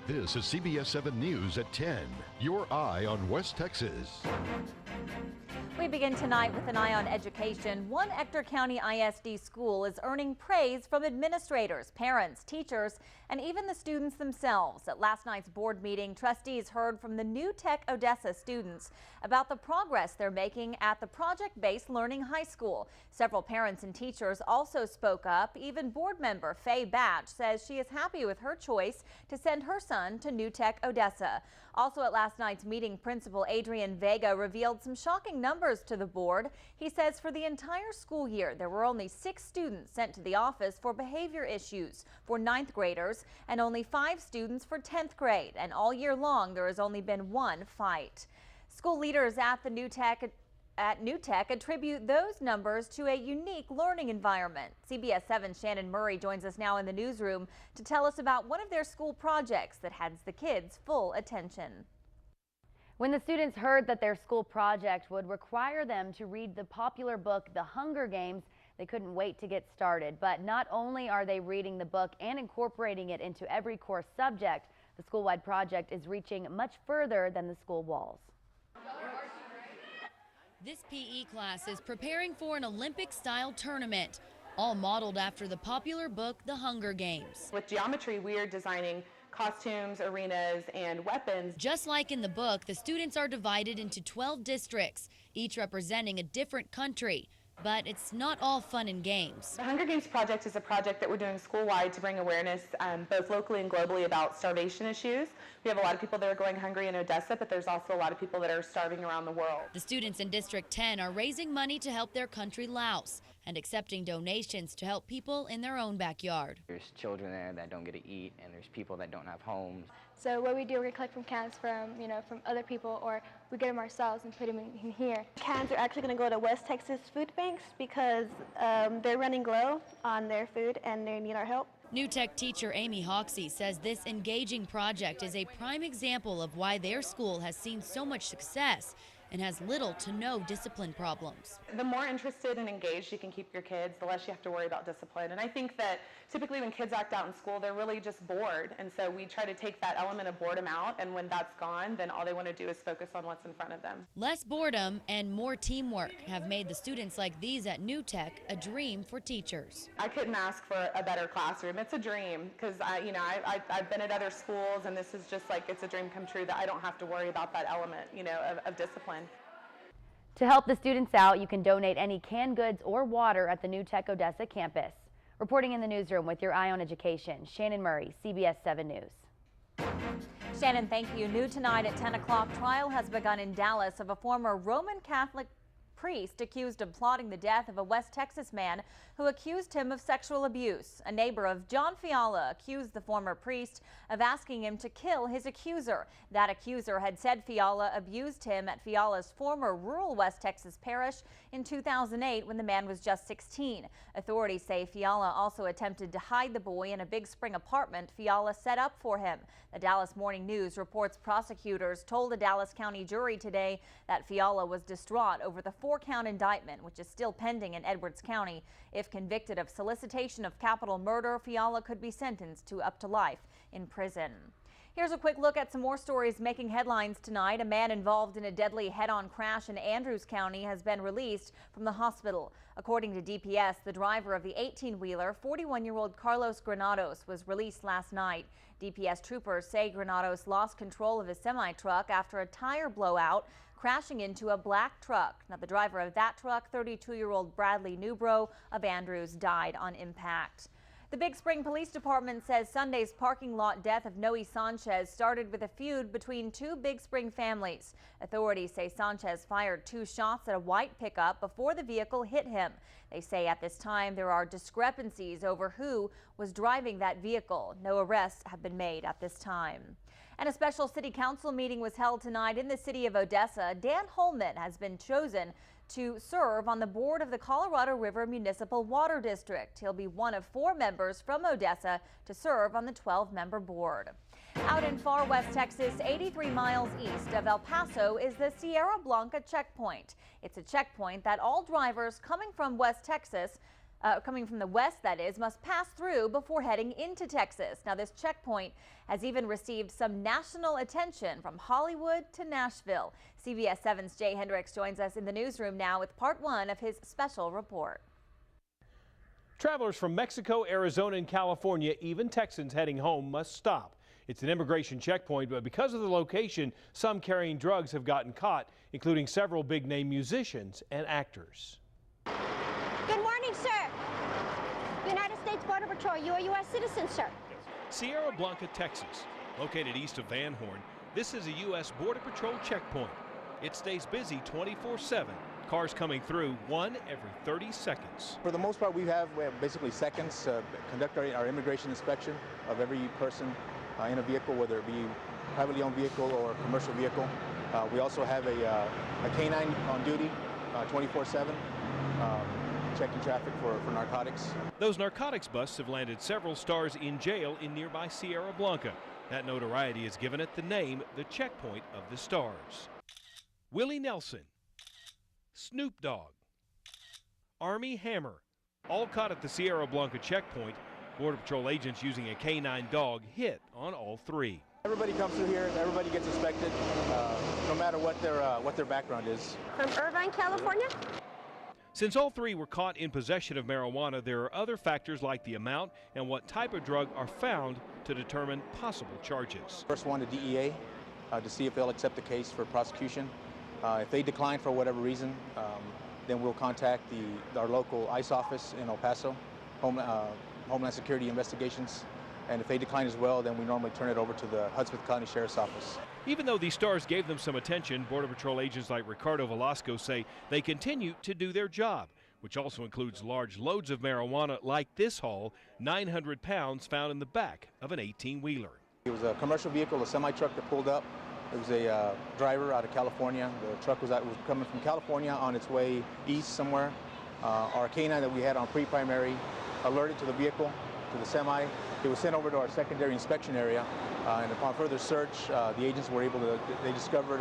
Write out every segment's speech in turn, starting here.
This is CBS 7 News at 10, your eye on West Texas. We begin tonight with an eye on education. One Ector County ISD school is earning praise from administrators, parents, teachers, and even the students themselves. At last night's board meeting, trustees heard from the New Tech Odessa students about the progress they're making at the project-based learning high school. Several parents and teachers also spoke up. Even board member Faye Batch says she is happy with her choice to send her son to New Tech Odessa. Also at last night's meeting, Principal Adrian Vega revealed some shocking numbers to the board. He says for the entire school year, there were only 6 students sent to the office for behavior issues for 9th graders and only 5 students for 10th grade. And all year long, there has only been 1 fight. School leaders at the New Tech attribute those numbers to a unique learning environment. CBS 7's Shannon Murray joins us now in the newsroom to tell us about one of their school projects that has the kids' full attention. When the students heard that their school project would require them to read the popular book The Hunger Games, they couldn't wait to get started. But not only are they reading the book and incorporating it into every core subject, the school-wide project is reaching much further than the school walls. This PE class is preparing for an Olympic-style tournament, all modeled after the popular book The Hunger Games. With geometry, we are designing costumes, arenas, and weapons. Just like in the book, the students are divided into 12 districts, each representing a different country. But it's not all fun and games. The Hunger Games project is a project that we're doing school-wide to bring awareness both locally and globally about starvation issues. We have a lot of people that are going hungry in Odessa, but there's also a lot of people that are starving around the world. The students in District 10 are raising money to help their country, Laos, and accepting donations to help people in their own backyard. There's children there that don't get to eat, and there's people that don't have homes. So what we do, we collect from cans from other people, or we get them ourselves and put them in here. Cans are actually going to go to West Texas food banks because they're running low on their food and they need our help. New Tech teacher Amy Hoxie says this engaging project is a prime example of why their school has seen so much success and has little to no discipline problems. The more interested and engaged you can keep your kids, the less you have to worry about discipline. And I think that typically when kids act out in school, they're really just bored. And so we try to take that element of boredom out, and when that's gone, then all they want to do is focus on what's in front of them. Less boredom and more teamwork have made the students like these at New Tech a dream for teachers. I couldn't ask for a better classroom. It's a dream because I've been at other schools, and this is just like, it's a dream come true that I don't have to worry about that element, of discipline. To help the students out, you can donate any canned goods or water at the New Tech Odessa campus. Reporting in the newsroom with your eye on education, Shannon Murray, CBS 7 News. Shannon, thank you. New tonight at 10 o'clock, trial has begun in Dallas of a former Roman Catholic priest accused of plotting the death of a West Texas man who accused him of sexual abuse. A neighbor of John Fiala accused the former priest of asking him to kill his accuser. That accuser had said Fiala abused him at Fiala's former rural West Texas parish in 2008 when the man was just 16. Authorities say Fiala also attempted to hide the boy in a Big Spring apartment Fiala set up for him. The Dallas Morning News reports prosecutors told a Dallas County jury today that Fiala was distraught over the 4-count indictment, which is still pending in Edwards County. If convicted of solicitation of capital murder, Fiala could be sentenced to up to life in prison. Here's a quick look at some more stories making headlines tonight. A man involved in a deadly head-on crash in Andrews County has been released from the hospital. According to DPS, the driver of the 18-wheeler, 41-year-old Carlos Granados, was released last night. DPS troopers say Granados lost control of his semi-truck after a tire blowout, crashing into a black truck. Now, the driver of that truck, 32-year-old Bradley Newbro of Andrews, died on impact. The Big Spring Police Department says Sunday's parking lot death of Noe Sanchez started with a feud between 2 Big Spring families. Authorities say Sanchez fired 2 shots at a white pickup before the vehicle hit him. They say at this time there are discrepancies over who was driving that vehicle. No arrests have been made at this time. And a special city council meeting was held tonight in the city of Odessa. Dan Holman has been chosen to serve on the board of the Colorado River Municipal Water District. He'll be one of 4 members from Odessa to serve on the 12-member board. Out in far West Texas, 83 miles east of El Paso, is the Sierra Blanca checkpoint. It's a checkpoint that all drivers coming from West Texas coming from the west, that is, must pass through before heading into Texas. Now, this checkpoint has even received some national attention from Hollywood to Nashville. CBS 7's Jay Hendricks joins us in the newsroom now with part 1 of his special report. Travelers from Mexico, Arizona, and California, even Texans heading home, must stop. It's an immigration checkpoint, but because of the location, some carrying drugs have gotten caught, including several big-name musicians and actors. Good morning, sir. United States Border Patrol, you are a U.S. citizen, sir. Sierra Blanca, Texas, located east of Van Horn, this is a U.S. Border Patrol checkpoint. It stays busy 24/7. Cars coming through, one every 30 seconds. For the most part, we have basically seconds to conduct our immigration inspection of every person in a vehicle, whether it be privately owned vehicle or commercial vehicle. We also have a canine on duty 24/7. Checking traffic for narcotics. Those narcotics busts have landed several stars in jail in nearby Sierra Blanca. That notoriety has given it the name, the Checkpoint of the Stars. Willie Nelson, Snoop Dogg, Army Hammer, all caught at the Sierra Blanca checkpoint. Border Patrol agents using a canine dog hit on all three. Everybody comes through here, everybody gets inspected, no matter what their background is. From Irvine, California? Since all three were caught in possession of marijuana, there are other factors like the amount and what type of drug are found to determine possible charges. First one to DEA to see if they'll accept the case for prosecution. If they decline for whatever reason, then we'll contact our local ICE office in El Paso, Homeland Security Investigations. And if they decline as well, then we normally turn it over to the Hudspeth County Sheriff's Office. Even though these stars gave them some attention, Border Patrol agents like Ricardo Velasco say they continue to do their job, which also includes large loads of marijuana like this haul, 900 pounds found in the back of an 18-wheeler. It was a commercial vehicle, a semi-truck that pulled up. It was a driver out of California. The truck was coming from California on its way east somewhere. Our canine that we had on pre-primary alerted to the vehicle, to the semi. It was sent over to our secondary inspection area, and upon further search, the agents were able to, they discovered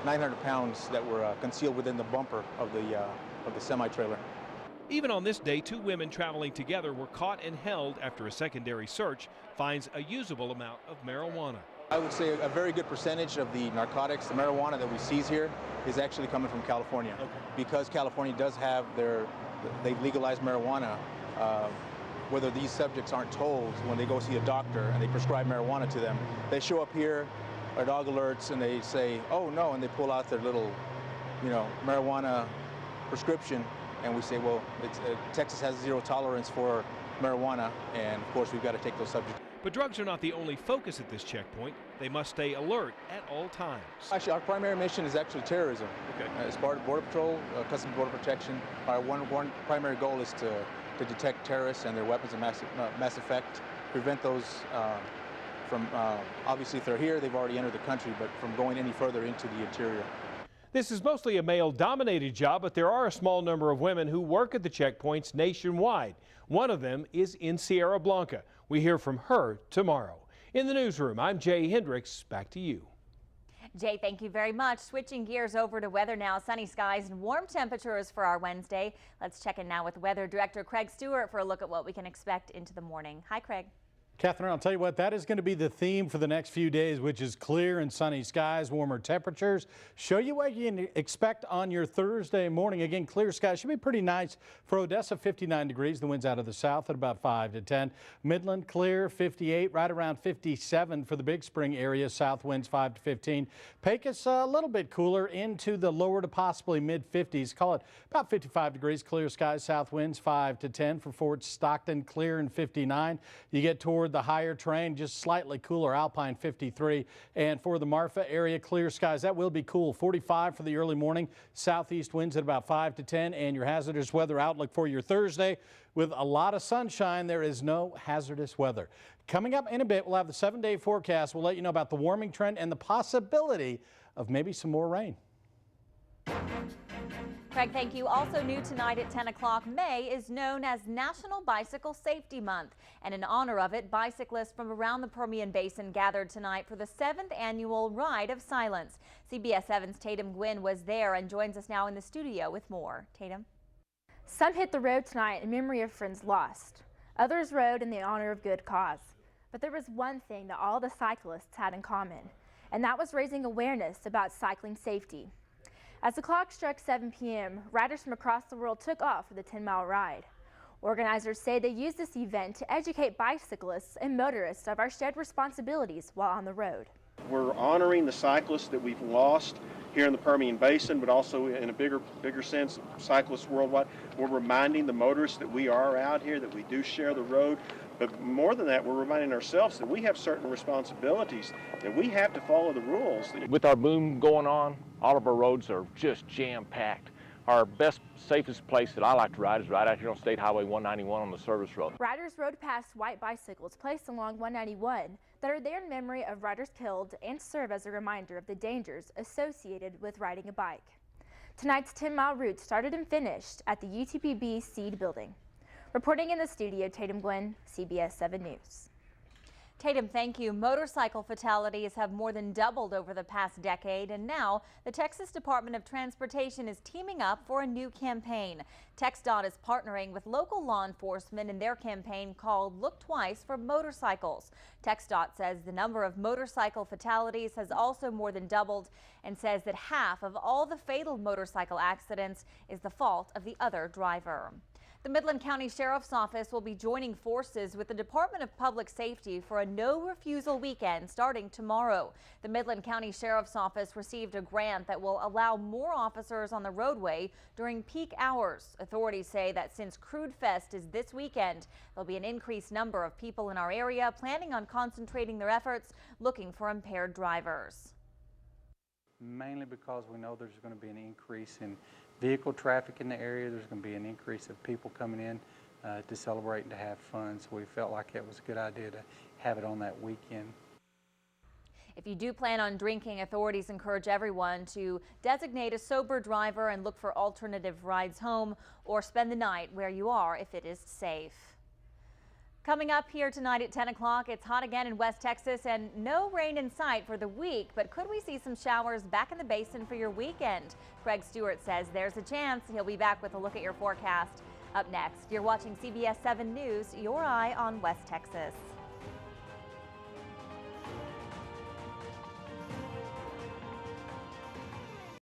900 pounds that were concealed within the bumper of the semi-trailer. Even on this day, two women traveling together were caught and held after a secondary search finds a usable amount of marijuana. I would say a very good percentage of the narcotics, the marijuana that we seize here, is actually coming from California. Okay. Because California does have they've legalized marijuana, whether these subjects aren't told when they go see a doctor and they prescribe marijuana to them, they show up here, our dog alerts, and they say, oh no, and they pull out their little, marijuana prescription, and we say, well, Texas has zero tolerance for marijuana, and of course we've got to take those subjects. But drugs are not the only focus at this checkpoint. They must stay alert at all times. Actually, our primary mission is actually terrorism. Okay. As part of Border Patrol, Customs Border Protection, our one primary goal is to detect terrorists and their weapons of mass effect, prevent those from, obviously if they're here, they've already entered the country, but from going any further into the interior. This is mostly a male-dominated job, but there are a small number of women who work at the checkpoints nationwide. One of them is in Sierra Blanca. We hear from her tomorrow. In the newsroom, I'm Jay Hendricks. Back to you. Jay, thank you very much. Switching gears over to weather now. Sunny skies and warm temperatures for our Wednesday. Let's check in now with Weather Director Craig Stewart for a look at what we can expect into the morning. Hi, Craig. Catherine, I'll tell you what, that is going to be the theme for the next few days, which is clear and sunny skies, warmer temperatures. Show you what you can expect on your Thursday morning. Again, clear skies should be pretty nice for Odessa, 59 degrees. The winds out of the south at about 5 to 10. Midland clear, 58, right around 57 for the Big Spring area. South winds 5 to 15. Pecos a little bit cooler into the lower to possibly mid 50s. Call it about 55 degrees. Clear skies, south winds 5 to 10 for Fort Stockton, clear and 59. You get toward the higher terrain, just slightly cooler, Alpine 53. And for the Marfa area, clear skies, that will be cool, 45 for the early morning. Southeast winds at about 5 to 10. And your hazardous weather outlook for your Thursday, with a lot of sunshine, there is no hazardous weather. Coming up in a bit, we'll have the 7-day forecast. We'll let you know about the warming trend and the possibility of maybe some more rain. Craig, thank you. Also new tonight at 10 o'clock, May is known as National Bicycle Safety Month. And in honor of it, bicyclists from around the Permian Basin gathered tonight for the 7th annual Ride of Silence. CBS 7's Tatum Gwynn was there and joins us now in the studio with more. Tatum. Some hit the road tonight in memory of friends lost. Others rode in the honor of good cause. But there was one thing that all the cyclists had in common, and that was raising awareness about cycling safety. As the clock struck 7 p.m., riders from across the world took off for the 10-mile ride. Organizers say they used this event to educate bicyclists and motorists of our shared responsibilities while on the road. We're honoring the cyclists that we've lost here in the Permian Basin, but also in a bigger sense, cyclists worldwide. We're reminding the motorists that we are out here, that we do share the road. But more than that, we're reminding ourselves that we have certain responsibilities, that we have to follow the rules. With our boom going on, all of our roads are just jam-packed. Our best, safest place that I like to ride is right out here on State Highway 191 on the service road. Riders rode past white bicycles placed along 191 that are there in memory of riders killed and serve as a reminder of the dangers associated with riding a bike. Tonight's 10-mile route started and finished at the UTPB Seed Building. Reporting in the studio, Tatum Gwen, CBS 7 News. Tatum, thank you. Motorcycle fatalities have more than doubled over the past decade, and now the Texas Department of Transportation is teaming up for a new campaign. TxDOT is partnering with local law enforcement in their campaign called Look Twice for Motorcycles. TxDOT says the number of motorcycle fatalities has also more than doubled and says that half of all the fatal motorcycle accidents is the fault of the other driver. The Midland County Sheriff's Office will be joining forces with the Department of Public Safety for a no-refusal weekend starting tomorrow. The Midland County Sheriff's Office received a grant that will allow more officers on the roadway during peak hours. Authorities say that since Crude Fest is this weekend, there'll be an increased number of people in our area planning on concentrating their efforts looking for impaired drivers. Mainly because we know there's going to be an increase in vehicle traffic in the area. There's going to be an increase of people coming in to celebrate and to have fun. So we felt like it was a good idea to have it on that weekend. If you do plan on drinking, authorities encourage everyone to designate a sober driver and look for alternative rides home or spend the night where you are if it is safe. Coming up here tonight at 10 o'clock, it's hot again in West Texas and no rain in sight for the week, but could we see some showers back in the basin for your weekend? Craig Stewart says there's a chance. He'll be back with a look at your forecast up next. You're watching CBS 7 News, your eye on West Texas.